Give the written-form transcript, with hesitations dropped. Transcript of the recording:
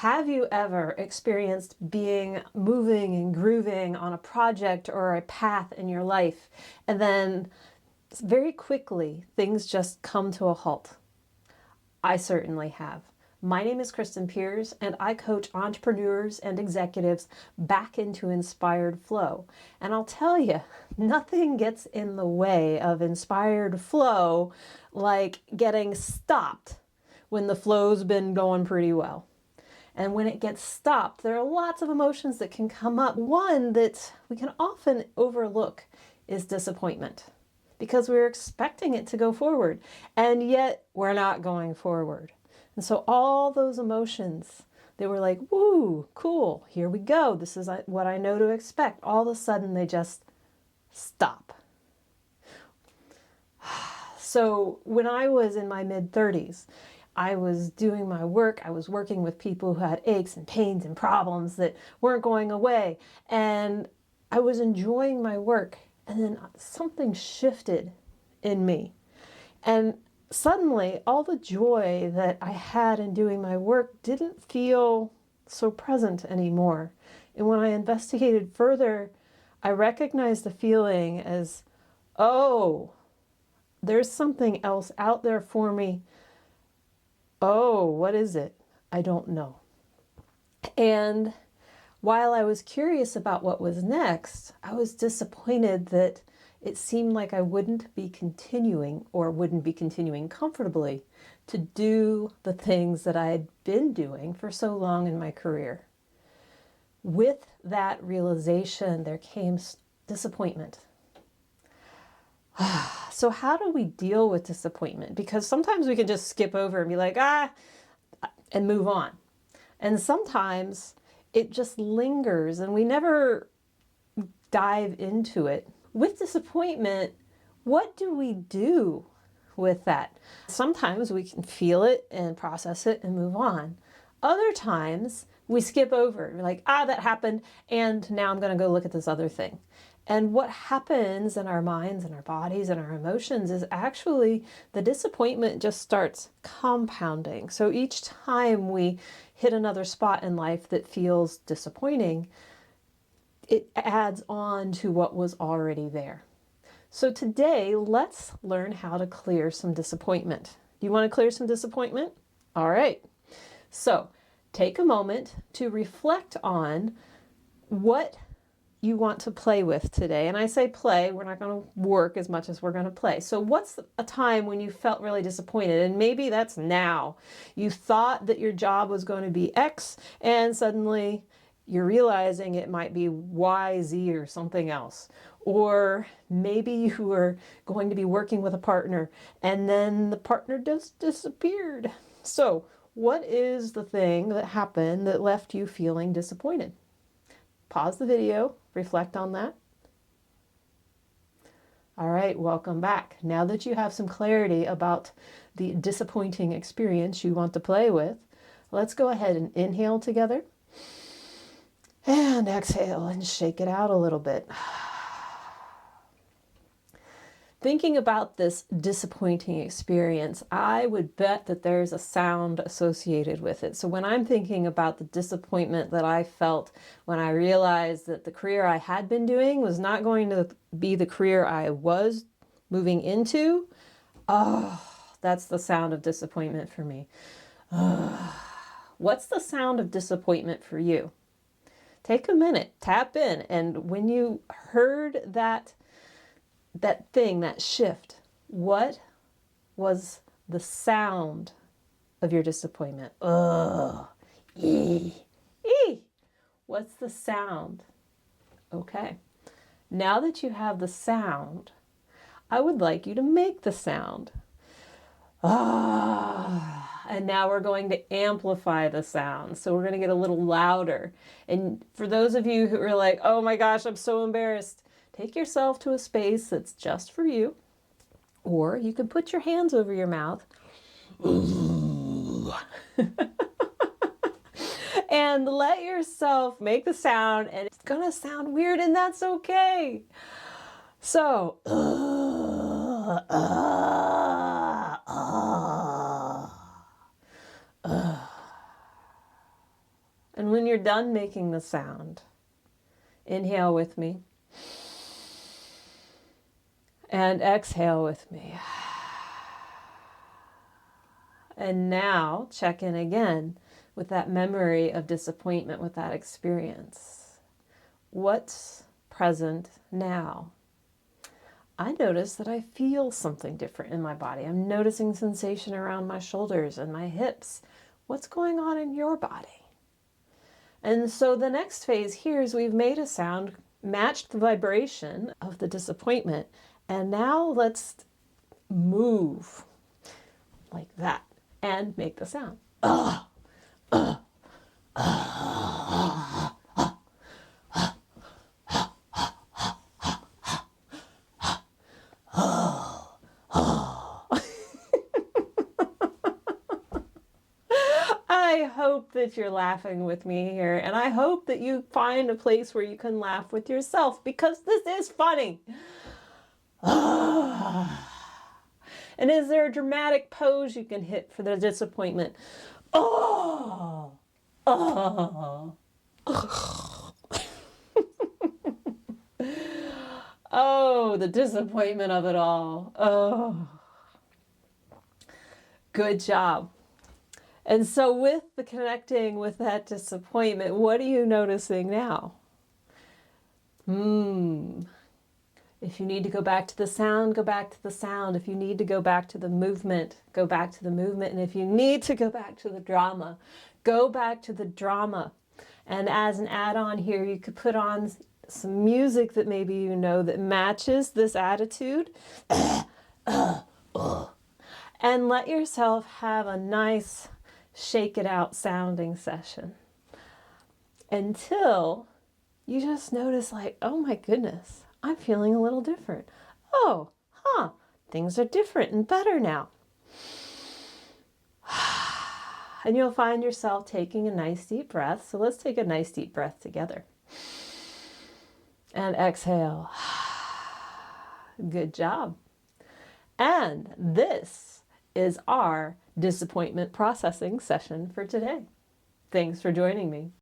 Have you ever experienced being moving and grooving on a project or a path in your life, and then very quickly things just come to a halt? I certainly have. My name is Kristen Piers, and I coach entrepreneurs and executives back into inspired flow. And I'll tell you, nothing gets in the way of inspired flow like getting stopped when the flow's been going pretty well. And when it gets stopped, there are lots of emotions that can come up. One that we can often overlook is disappointment, because we're expecting it to go forward, and yet we're not going forward. And so all those emotions, they were like, woo, cool, here we go. This is what I know to expect. All of a sudden, they just stop. So when I was in my mid-30s, I was doing my work. I was working with people who had aches and pains and problems that weren't going away. And I was enjoying my work. And then something shifted in me. And suddenly, all the joy that I had in doing my work didn't feel so present anymore. And when I investigated further, I recognized the feeling as, oh, there's something else out there for me. Oh, what is it? I don't know. And while I was curious about what was next, I was disappointed that it seemed like I wouldn't be continuing comfortably to do the things that I had been doing for so long in my career. With that realization, there came disappointment. So how do we deal with disappointment? Because sometimes we can just skip over and be like, and move on. And sometimes it just lingers and we never dive into it. With disappointment, what do we do with that? Sometimes we can feel it and process it and move on. Other times we skip over. We're like, that happened, and now I'm going to go look at this other thing. And what happens in our minds and our bodies and our emotions is actually the disappointment just starts compounding. So each time we hit another spot in life that feels disappointing, it adds on to what was already there. So today, let's learn how to clear some disappointment. Do you want to clear some disappointment? All right. So take a moment to reflect on what you want to play with today. And I say play, we're not going to work as much as we're going to play. So what's a time when you felt really disappointed? And maybe that's now. You thought that your job was going to be X, and suddenly you're realizing it might be Y, Z, or something else. Or maybe you were going to be working with a partner, and then the partner just disappeared. So what is the thing that happened that left you feeling disappointed? Pause the video, reflect on that. All right, welcome back. Now that you have some clarity about the disappointing experience you want to play with, let's go ahead and inhale together and exhale and shake it out a little bit. Thinking about this disappointing experience, I would bet that there's a sound associated with it. So when I'm thinking about the disappointment that I felt when I realized that the career I had been doing was not going to be the career I was moving into, that's the sound of disappointment for me. What's the sound of disappointment for you? Take a minute, tap in, and when you heard that thing, that shift, what was the sound of your disappointment? What's the sound? Okay. Now that you have the sound, I would like you to make the sound. And now we're going to amplify the sound. So we're going to get a little louder. And for those of you who are like, oh my gosh, I'm so embarrassed, take yourself to a space that's just for you, or you can put your hands over your mouth and let yourself make the sound, and it's gonna sound weird, and that's okay. So, And when you're done making the sound, inhale with me and exhale with me. And now check in again with that memory of disappointment, with that experience. What's present now? I notice that I feel something different in my body. I'm noticing sensation around my shoulders and my hips. What's going on in your body? And so the next phase here is we've made a sound, matched the vibration of the disappointment, and now let's move like that and make the sound. I hope that you're laughing with me here, and I hope that you find a place where you can laugh with yourself, because this is funny. And is there a dramatic pose you can hit for the disappointment? Oh, oh, oh, the disappointment of it all. Oh, good job. And so with the connecting with that disappointment, what are you noticing now? If you need to go back to the sound, go back to the sound. If you need to go back to the movement, go back to the movement. And if you need to go back to the drama, go back to the drama. And as an add-on here, you could put on some music that maybe you know that matches this attitude. And let yourself have a nice shake it out sounding session until you just notice, like, oh my goodness, I'm feeling a little different. Oh, things are different and better now. And you'll find yourself taking a nice deep breath. So let's take a nice deep breath together. And exhale. Good job. And this is our disappointment processing session for today. Thanks for joining me.